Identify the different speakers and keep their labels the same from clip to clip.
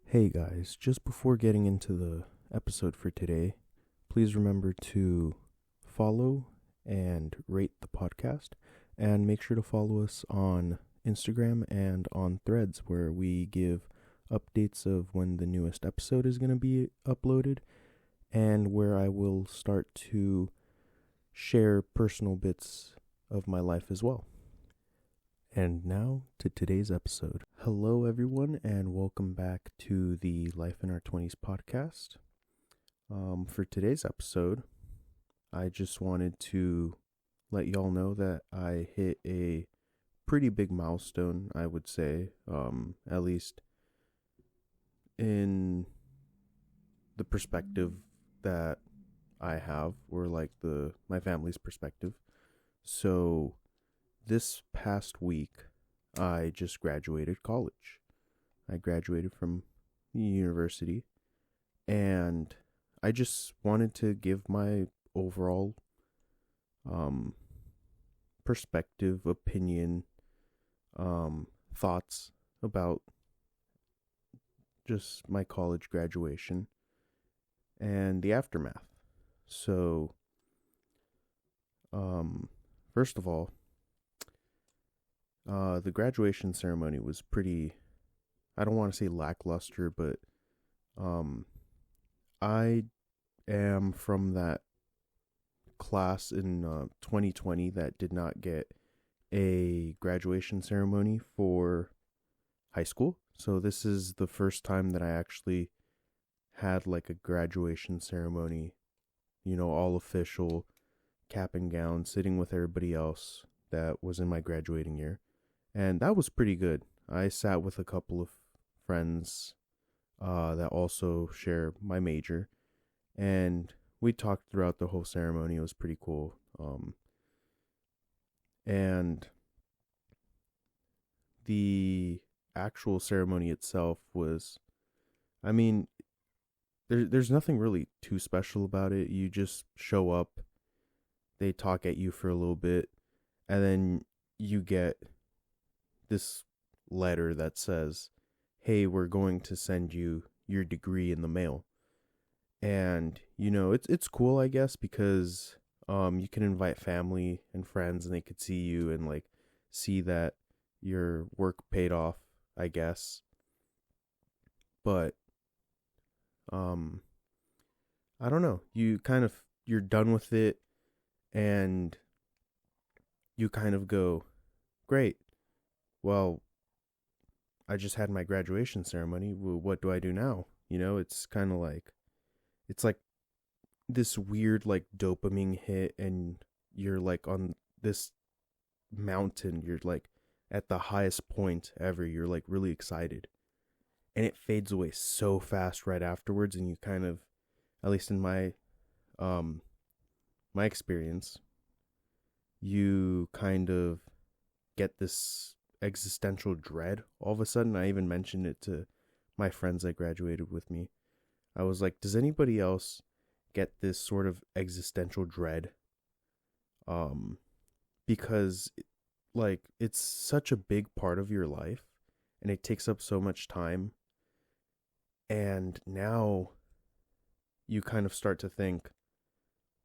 Speaker 1: Hey guys, just before getting into the episode for today, please remember to follow and rate the podcast, and make sure to follow us on Instagram and on Threads, where we give updates of when the newest episode is going to be uploaded, and where I will start to share personal bits of my life as well. And now to today's episode. Hello, everyone, and welcome back to the Life in Our 20s podcast. For today's episode, I just wanted to let y'all know that I hit a pretty big milestone, I would say, at least in the perspective that I have, or like my family's perspective. So, this past week, I just graduated college. I graduated from university, and I just wanted to give my overall perspective, opinion, thoughts about just my college graduation and the aftermath. So, first of all, the graduation ceremony was pretty, I don't want to say lackluster, but I am from that class in 2020 that did not get a graduation ceremony for high school. So this is the first time that I actually had like a graduation ceremony, all official, cap and gown, sitting with everybody else that was in my graduating year. And that was pretty good. I sat with a couple of friends that also share my major, and we talked throughout the whole ceremony. It was pretty cool. And the actual ceremony itself was, I mean, there's nothing really too special about it. You just show up, they talk at you for a little bit, and then you get this letter that says, hey, we're going to send you your degree in the mail. And it's cool, I guess, because you can invite family and friends, and they could see you and like see that your work paid off, I guess. But I don't know, you're done with it, and you kind of go, great, well, I just had my graduation ceremony. Well, what do I do now? It's kind of like, it's like this weird like dopamine hit, and you're like on this mountain. You're like at the highest point ever. You're like really excited. And it fades away so fast right afterwards, and you kind of, at least in um my experience, you kind of get this existential dread all of a sudden. I even mentioned it to my friends that graduated with me. I was like, does anybody else get this sort of existential dread? Um, because like it's such a big part of your life, and it takes up so much time. And now you kind of start to think,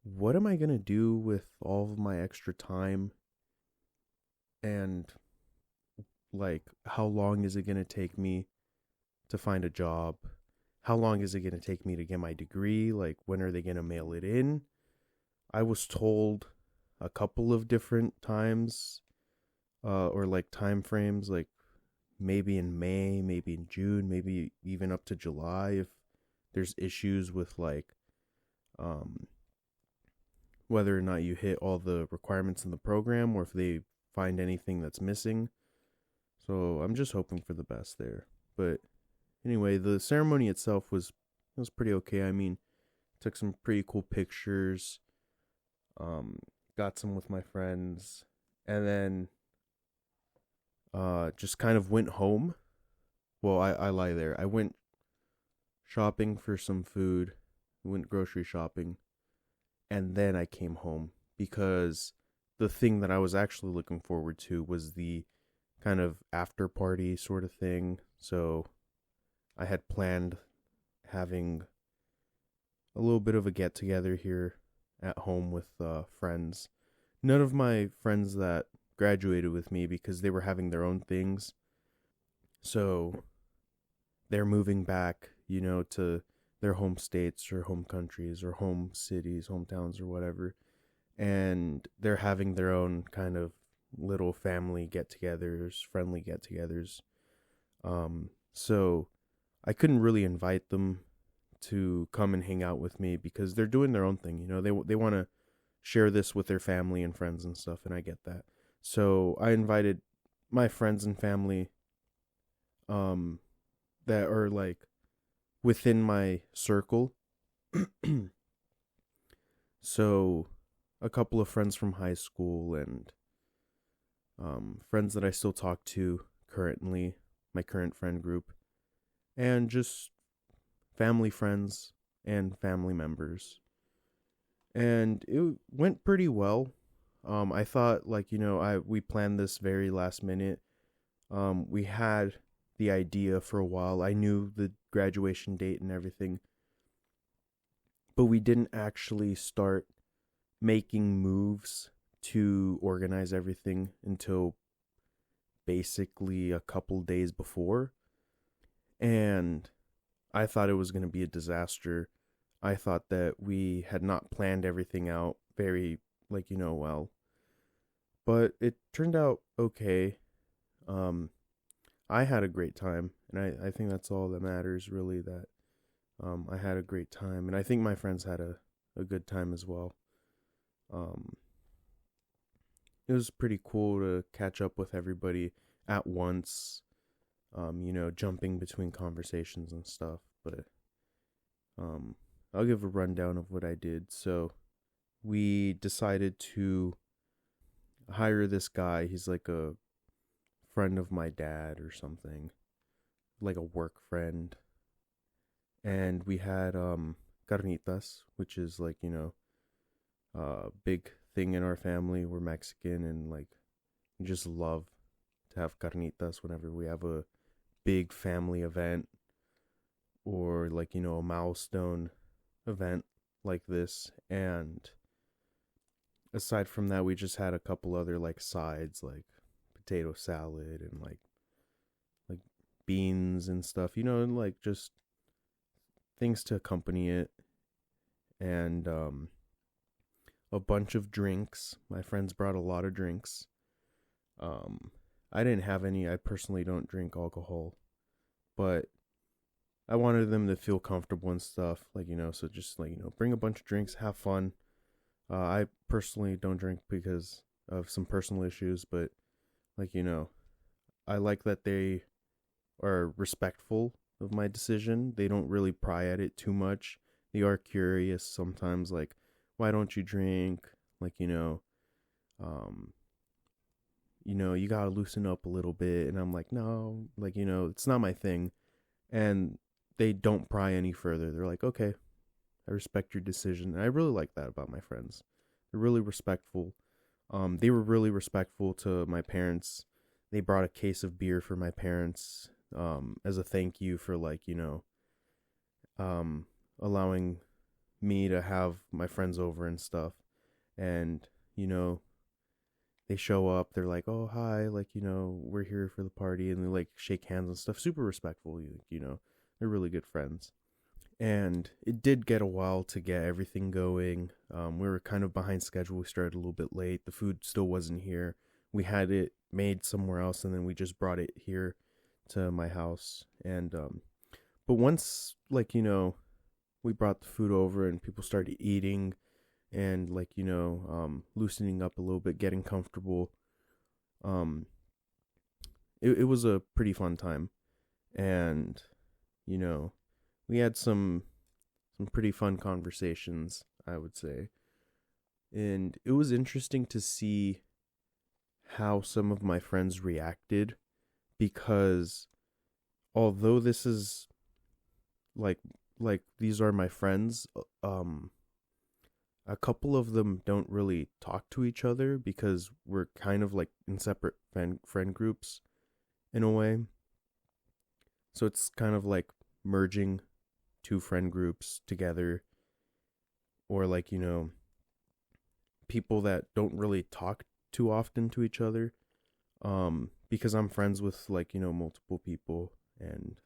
Speaker 1: what am I going to do with all of my extra time? And like, how long is it going to take me to find a job? How long is it going to take me to get my degree? Like, when are they going to mail it in? I was told a couple of different times, or like time frames, like maybe in May, maybe in June, maybe even up to July, if there's issues with like um, whether or not you hit all the requirements in the program, or if they find anything that's missing. So I'm just hoping for the best there. But anyway, the ceremony itself was pretty okay. I mean, took some pretty cool pictures. Um, got some with my friends, and then just kind of went home. Well, I lie there. I went shopping for some food, went grocery shopping, and then I came home, because the thing that I was actually looking forward to was the kind of after party sort of thing. So I had planned having a little bit of a get together here at home with friends. None of my friends that graduated with me because they were having their own things. So they're moving back, to their home states or home countries or home cities, hometowns or whatever. And they're having their own kind of little family get togethers, friendly get togethers. So I couldn't really invite them to come and hang out with me because they're doing their own thing. They want to share this with their family and friends and stuff, and I get that. So I invited my friends and family um that are like within my circle. So a couple of friends from high school and friends that I still talk to currently, my current friend group, and just family friends and family members. And it went pretty well. I thought like, we planned this very last minute. We had the idea for a while. I knew the graduation date and everything, but we didn't actually start making moves to organize everything until basically a couple days before. And I thought it was going to be a disaster. I thought that we had not planned everything out very, well. But it turned out okay. Um, I had a great time, and I think that's all that matters, really, that I had a great time. And I think my friends had a good time as well. Um, it was pretty cool to catch up with everybody at once, jumping between conversations and stuff. But um, I'll give a rundown of what I did. So we decided to hire this guy. He's like a friend of my dad or something, like a work friend. And we had carnitas, which is like, big thing in our family. We're Mexican and like we just love to have carnitas whenever we have a big family event or like, a milestone event like this. And aside from that, we just had a couple other like sides like potato salad and like beans and stuff, and like just things to accompany it. And a bunch of drinks. My friends brought a lot of drinks. I didn't have any. I personally don't drink alcohol, but I wanted them to feel comfortable and stuff, like, so just like, bring a bunch of drinks, have fun. I personally don't drink because of some personal issues, but like, I like that they are respectful of my decision. They don't really pry at it too much. They are curious sometimes, like, why don't you drink? Like, you gotta loosen up a little bit. And I'm like, no, like, it's not my thing. And they don't pry any further. They're like, okay, I respect your decision. And I really like that about my friends. They're really respectful. They were really respectful to my parents. They brought a case of beer for my parents, as a thank you for like, allowing me to have my friends over and stuff. And, they show up, they're like, oh, hi, like, we're here for the party. And they like shake hands and stuff. Super respectful, they're really good friends. And it did get a while to get everything going. We were kind of behind schedule. We started a little bit late. The food still wasn't here. We had it made somewhere else, and then we just brought it here to my house. And but once, like, we brought the food over and people started eating and like, loosening up a little bit, getting comfortable. It was a pretty fun time. And, we had some pretty fun conversations, I would say. And it was interesting to see how some of my friends reacted, because although this is like these are my friends, a couple of them don't really talk to each other because we're kind of like in separate friend groups in a way. So it's kind of like merging two friend groups together, or like, people that don't really talk too often to each other. Because I'm friends with, like, multiple people, and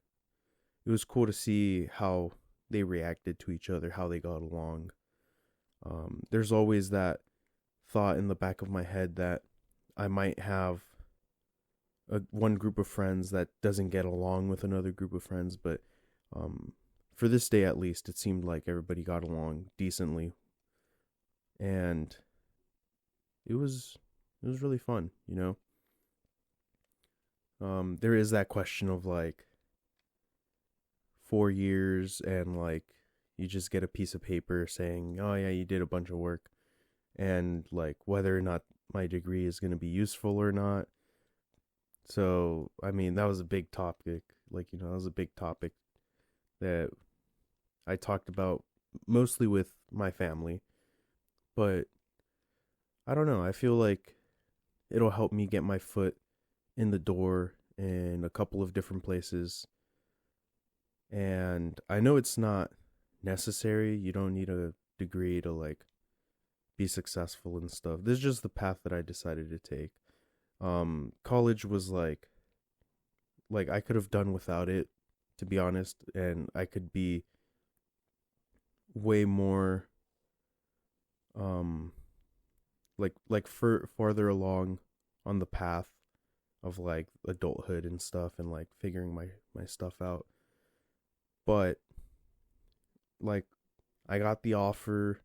Speaker 1: it was cool to see how they reacted to each other, how they got along. There's always that thought in the back of my head that I might have one group of friends that doesn't get along with another group of friends, but for this day at least, it seemed like everybody got along decently, and it was really fun. There is that question of like 4 years, and like you just get a piece of paper saying, "Oh yeah, you did a bunch of work," and like whether or not my degree is going to be useful or not. So, I mean, that was a big topic. Like, that was a big topic that I talked about mostly with my family. But I don't know. I feel like it'll help me get my foot in the door in a couple of different places. And I know it's not necessary. You don't need a degree to like be successful and stuff. This is just the path that I decided to take. College was like I could have done without it, to be honest, and I could be way more um farther along on the path of like adulthood and stuff, and like figuring my stuff out. But like I got the offer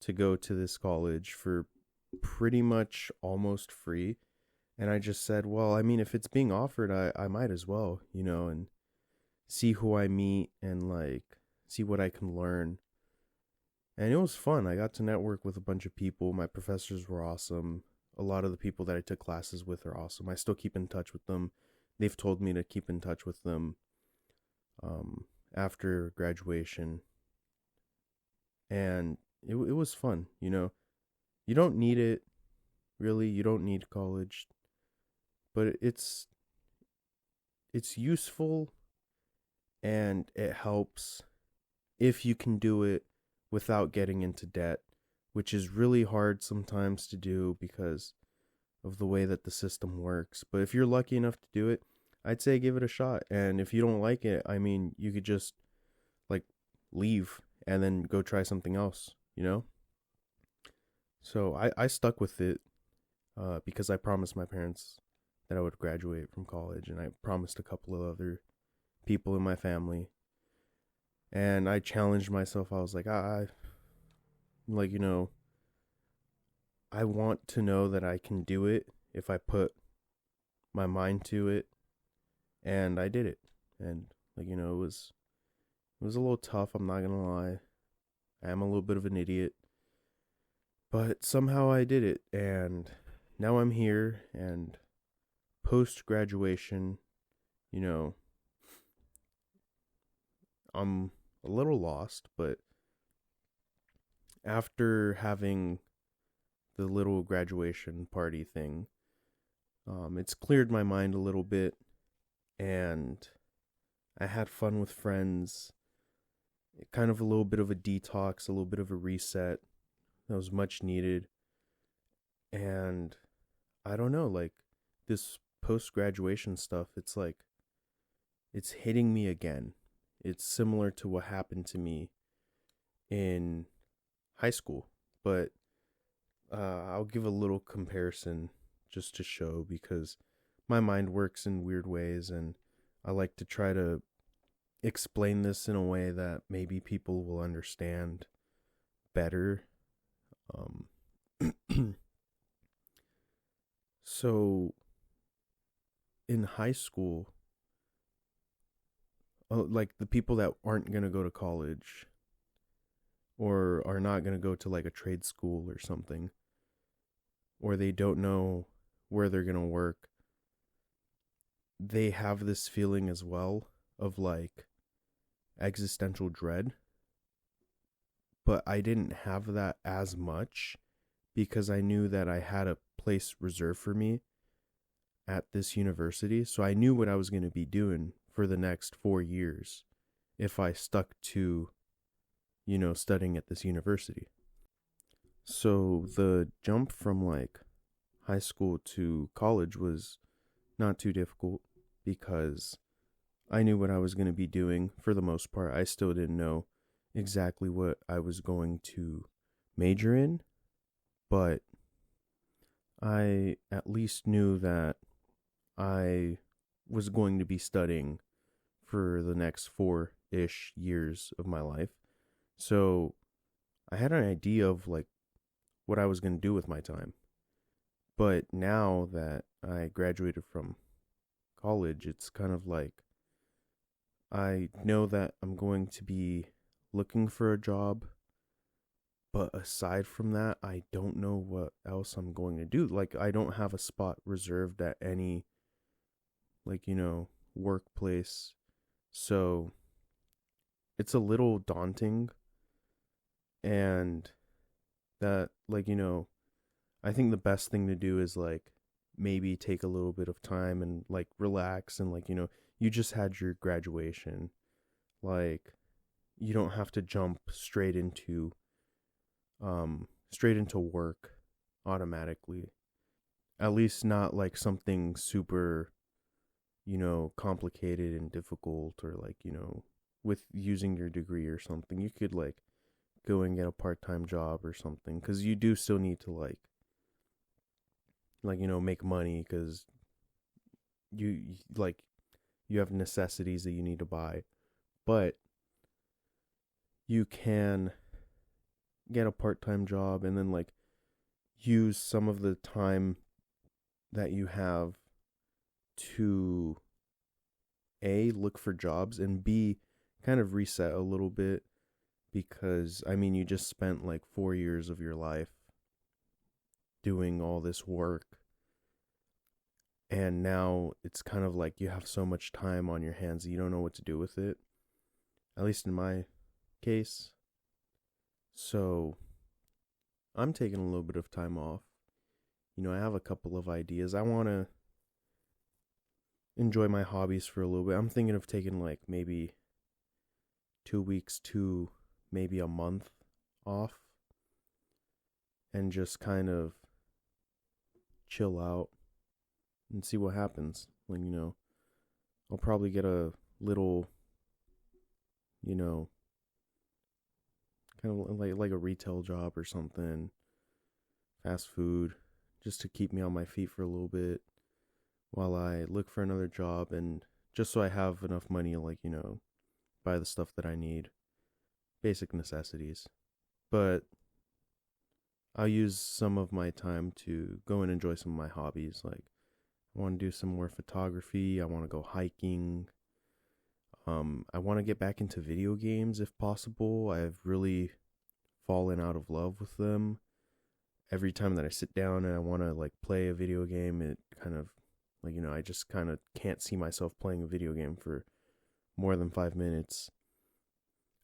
Speaker 1: to go to this college for pretty much almost free. And I just said, well, I mean, if it's being offered, I might as well, and see who I meet, and like see what I can learn. And it was fun. I got to network with a bunch of people. My professors were awesome. A lot of the people that I took classes with are awesome. I still keep in touch with them. They've told me to keep in touch with them after graduation. And it was fun, You don't need it, really. You don't need college. But it's useful, and it helps if you can do it without getting into debt, which is really hard sometimes to do because of the way that the system works. But if you're lucky enough to do it, I'd say give it a shot. And if you don't like it, I mean, you could just like leave and then go try something else, So I stuck with it because I promised my parents that I would graduate from college, and I promised a couple of other people in my family. And I challenged myself. I was like, like, I want to know that I can do it if I put my mind to it, and I did it. And like, it was a little tough, I'm not gonna lie. I am a little bit of an idiot, but somehow I did it, and now I'm here. And post graduation, I'm a little lost, but after having the little graduation party thing, it's cleared my mind a little bit, and I had fun with friends. Kind of a little bit of a detox, a little bit of a reset that was much needed. And I don't know, like this post graduation stuff, it's like it's hitting me again. It's similar to what happened to me in high school, but I'll give a little comparison just to show, because my mind works in weird ways, and I like to try to explain this in a way that maybe people will understand better. So in high school, like the people that aren't going to go to college or are not going to go to like a trade school or something, or they don't know where they're going to work, they have this feeling as well of like existential dread. But I didn't have that as much because I knew that I had a place reserved for me at this university. So I knew what I was going to be doing for the next 4 years if I stuck to, studying at this university. So the jump from like high school to college was not too difficult because I knew what I was going to be doing for the most part. I still didn't know exactly what I was going to major in, but I at least knew that I was going to be studying for the next 4-ish years of my life. So I had an idea of like what I was going to do with my time. But now that I graduated from college, it's kind of like I know that I'm going to be looking for a job, but aside from that, I don't know what else I'm going to do. Like, I don't have a spot reserved at any, like, workplace. So it's a little daunting. And that, like, I think the best thing to do is, like, maybe take a little bit of time and, like, relax. And, like, you just had your graduation. Like, you don't have to jump straight into work automatically. At least not like something super, complicated and difficult, or like, with using your degree or something. You could like go and get a part-time job or something, cuz you do still need to make money, cuz like you have necessities that you need to buy. But you can get a part-time job and then like use some of the time that you have to A, look for jobs, and B, kind of reset a little bit, because I mean you just spent like 4 years of your life doing all this work, and now it's kind of like you have so much time on your hands that you don't know what to do with it, at least in my case. So I'm taking a little bit of time off. I have a couple of ideas. I want to enjoy my hobbies for a little bit. I'm thinking of taking like maybe 2 weeks to maybe a month off and just kind of chill out and see what happens. Like, I'll probably get a little, kind of like a retail job or something, fast food, just to keep me on my feet for a little bit while I look for another job, and just so I have enough money to like, buy the stuff that I need, basic necessities. But I'll use some of my time to go and enjoy some of my hobbies. Like, I want to do some more photography. I want to go hiking. I want to get back into video games if possible. I've really fallen out of love with them. Every time that I sit down and I want to like play a video game, it kind of like, I just kind of can't see myself playing a video game for more than 5 minutes.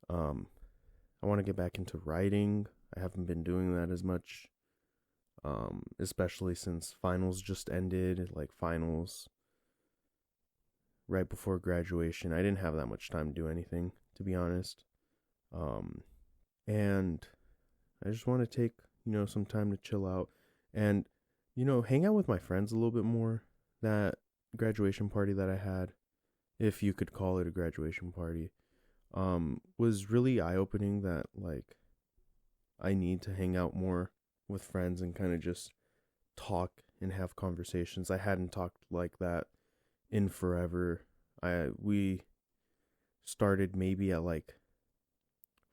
Speaker 1: I want to get back into writing. I haven't been doing that as much, especially since finals just ended, like finals right before graduation. I didn't have that much time to do anything, to be honest. And I just want to take, some time to chill out and, hang out with my friends a little bit more. That graduation party that I had, if you could call it a graduation party, was really eye-opening, that like I need to hang out more with friends and kind of just talk and have conversations. I hadn't talked like that in forever. We started maybe at like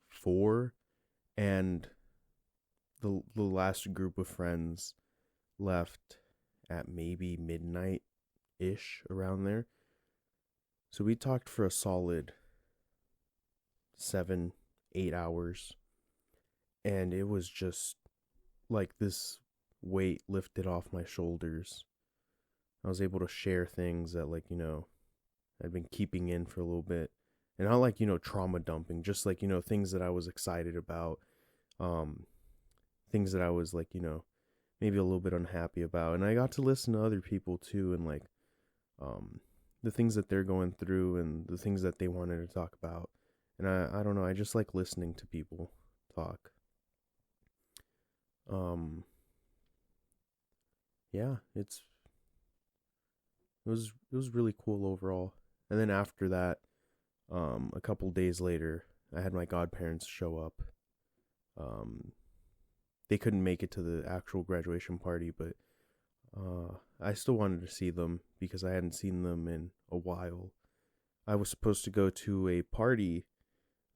Speaker 1: 4, and the last group of friends left at maybe midnight ish, around there. So we talked for a solid 7-8 hours, and it was just like this weight lifted off my shoulders. I was able to share things that like, I'd been keeping in for a little bit, and not like, trauma dumping, just like, things that I was excited about, things that I was like, maybe a little bit unhappy about. And I got to listen to other people too, and like the things that they're going through and the things that they wanted to talk about. And I don't know, I just like listening to people talk. Um yeah, it was really cool overall. And then after that, a couple days later, I had my godparents show up. Um they couldn't make it to the actual graduation party, but I still wanted to see them because I hadn't seen them in a while. I was supposed to go to a party,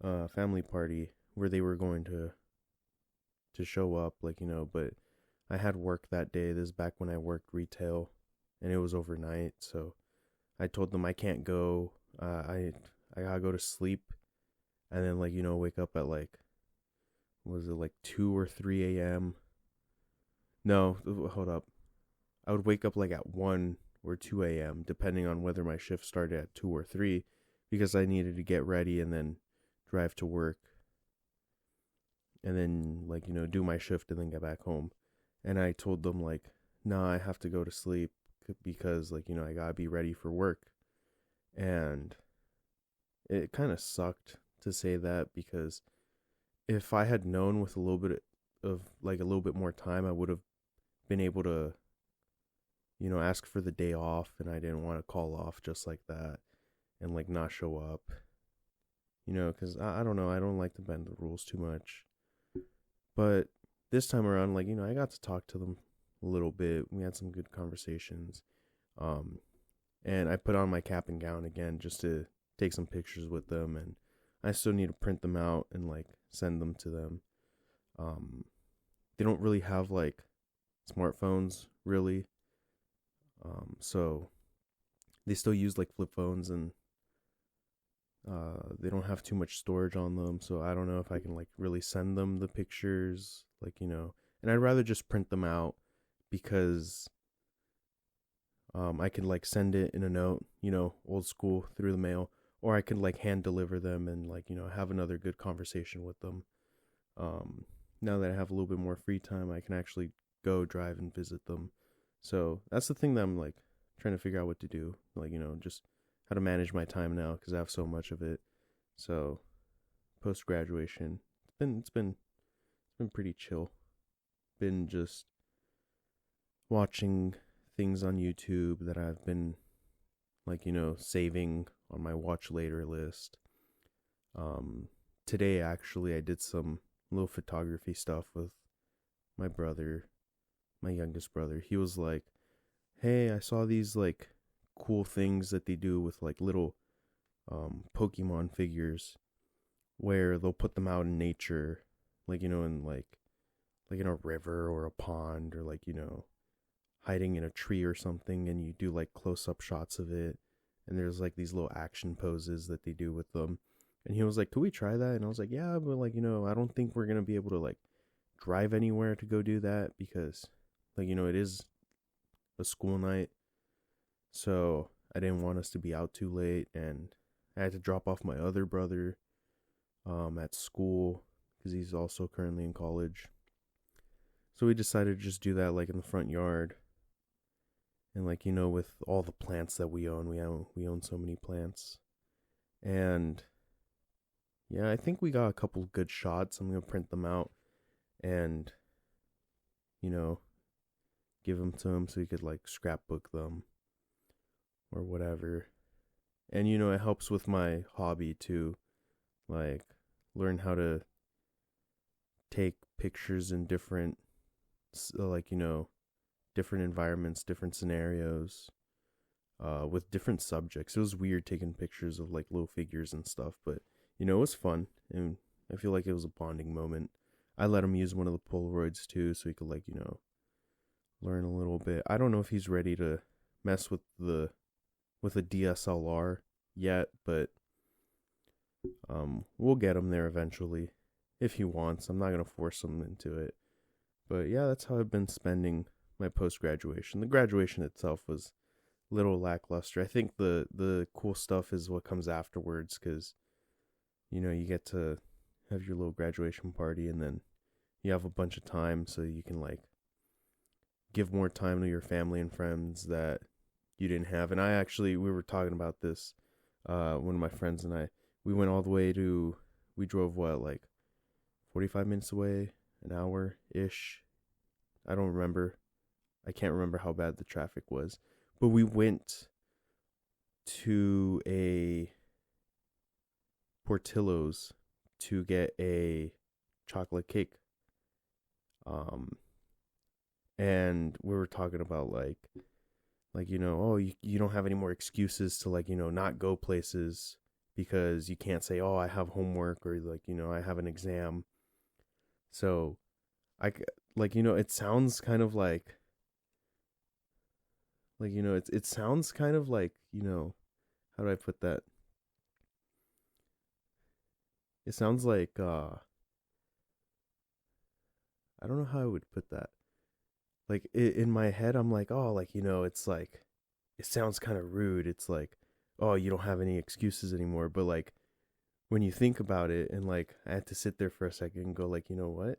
Speaker 1: family party, where they were going to show up, like, but I had work that day. This is back when I worked retail, and it was overnight, so I told them I can't go. I gotta go to sleep, and then, like, wake up at, like, was it like 2 or 3 a.m.? No, hold up. I would wake up like at 1 or 2 a.m., depending on whether my shift started at 2 or 3, because I needed to get ready and then drive to work and then, like, do my shift and then get back home. And I told them, like, nah, I have to go to sleep because, like, I gotta be ready for work. And it kind of sucked to say that, because if I had known with a little bit of, like, a little bit more time, I would have been able to, ask for the day off, and I didn't want to call off just like that and, like, not show up, because I don't know, I don't like to bend the rules too much. But this time around, like, I got to talk to them a little bit. We had some good conversations. Um, and I put on my cap and gown again just to take some pictures with them, and I still need to print them out and, like, send them to them. Um, they don't really have, like, smartphones really. So they still use, like, flip phones, and they don't have too much storage on them, so I don't know if I can, like, really send them the pictures, like, and I'd rather just print them out, because I could, like, send it in a note, old school, through the mail, or I could, like, hand deliver them and, like, have another good conversation with them. um Now that I have a little bit more free time, I can actually go drive and visit them. So that's the thing that I'm, like, trying to figure out what to do, like, just how to manage my time now, because I have so much of it. So post graduation, it's been pretty chill. Been just watching things on YouTube that I've been, like, saving on my watch later list. Um Today, actually, I did some little photography stuff with my brother, my youngest brother. He was like, "Hey, I saw these, like, cool things that they do with, like, little Pokemon figures, where they'll put them out in nature, like, in, like in a river or a pond, or, like, hiding in a tree or something, and you do, like, close up shots of it, and there's, like, these little action poses that they do with them." And he was like, "Could we try that?" And I was like, "Yeah, but, like, I don't think we're gonna be able to, like, drive anywhere to go do that, because, like, it is a school night, so I didn't want us to be out too late, and I had to drop off my other brother at school, because he's also currently in college. So we decided to just do that, like, in the front yard. And, like, with all the plants that we own so many plants. And yeah, I think we got a couple good shots. I'm gonna print them out and, you know, give them to him so he could, like, scrapbook them or whatever. And, it helps with my hobby to, like, learn how to take pictures in different, like, different environments, different scenarios, with different subjects. It was weird taking pictures of, like, little figures and stuff, but, it was fun, and I feel like it was a bonding moment. I let him use one of the Polaroids too, so he could, like, learn a little bit. I don't know if he's ready to mess with a DSLR yet, but we'll get him there eventually if he wants. I'm not gonna force him into it. But yeah, that's how I've been spending my post graduation. The graduation itself was a little lackluster. I think the cool stuff is what comes afterwards, because you get to have your little graduation party, and then you have a bunch of time, so you can, like, give more time to your family and friends that you didn't have. And we were talking about this, one of my friends and I, we went all the way we drove what, like 45 minutes away, an hour ish. I don't remember. I can't remember how bad the traffic was. But we went to a Portillo's to get a chocolate cake. And we were talking about oh, you don't have any more excuses to not go places because you can't say, oh, I have homework, or I have an exam. So it sounds kind of it sounds kind of how do I put that? It sounds like I don't know how I would put that. Like in my head, I'm like, oh, it's like, it sounds kind of rude. It's like, oh, you don't have any excuses anymore. But when you think about it, and I had to sit there for a second and go you know what?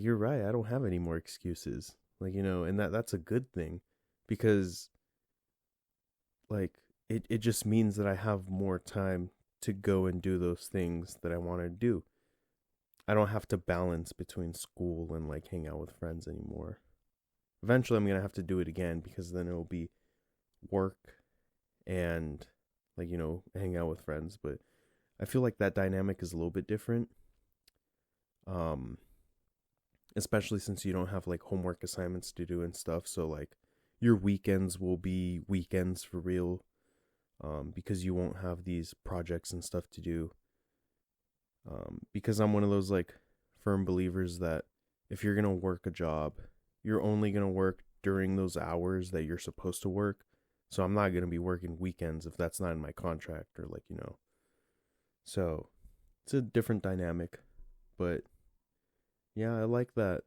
Speaker 1: You're right. I don't have any more excuses. And that's a good thing, because it just means that I have more time to go and do those things that I want to do. I don't have to balance between school and hang out with friends anymore. Eventually I'm going to have to do it again, because then it'll be work and hang out with friends, but I feel like that dynamic is a little bit different. Especially since you don't have homework assignments to do and stuff, so your weekends will be weekends for real, because you won't have these projects and stuff to do. Because I'm one of those firm believers that if you're gonna work a job, you're only gonna work during those hours that you're supposed to work. So I'm not gonna be working weekends if that's not in my contract, or So it's a different dynamic, but yeah, I like that.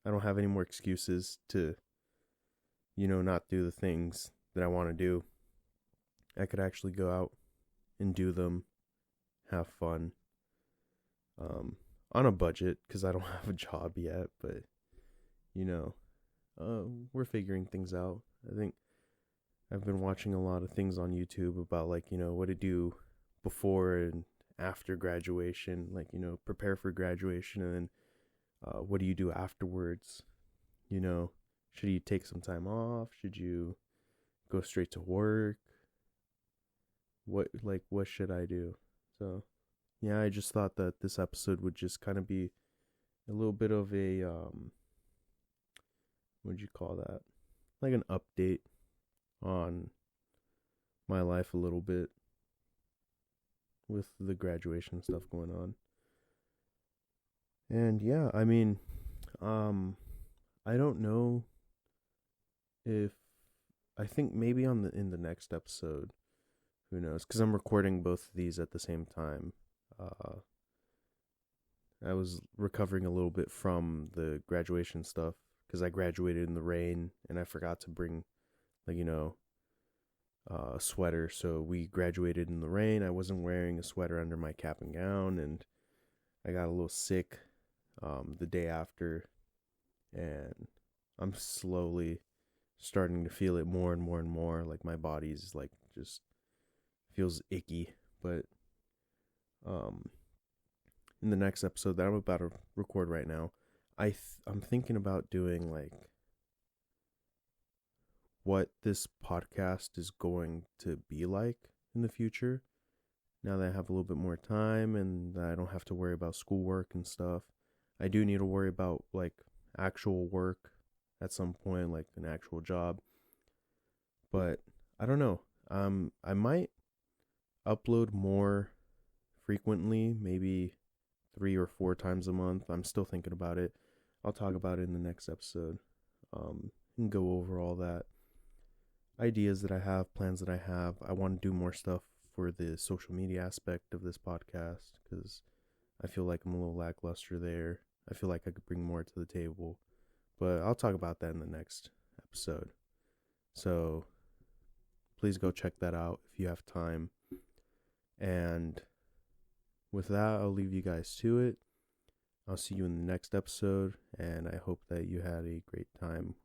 Speaker 1: I don't have any more excuses to not do the things that I want to do. I could actually go out and do them, have fun, on a budget, because I don't have a job yet, but we're figuring things out. I think I've been watching a lot of things on YouTube about what to do before and after graduation, prepare for graduation, and then what do you do afterwards? Should you take some time off? Should you go straight to work? What should I do? So yeah, I just thought that this episode would just kind of be a little bit of a what'd you call that? Like an update on my life a little bit, with the graduation stuff going on. And yeah, I mean, I don't know if I think maybe in the next episode, who knows? Because I'm recording both of these at the same time. I was recovering a little bit from the graduation stuff, because I graduated in the rain and I forgot to bring a sweater. So we graduated in the rain. I wasn't wearing a sweater under my cap and gown, and I got a little sick the day after, and I'm slowly starting to feel it more and more and more. My body's just feels icky. But in the next episode that I'm about to record right now, I'm thinking about doing what this podcast is going to be like in the future, now that I have a little bit more time and I don't have to worry about schoolwork and stuff. I do need to worry about actual work at some point, an actual job. But I don't know. I might upload more frequently, maybe 3 or 4 times a month. I'm still thinking about it. I'll talk about it in the next episode. And go over all that. Ideas that I have, plans that I have. I want to do more stuff for the social media aspect of this podcast, because I feel like I'm a little lackluster there. I feel like I could bring more to the table. But I'll talk about that in the next episode. So please go check that out if you have time. And with that, I'll leave you guys to it. I'll see you in the next episode, and I hope that you had a great time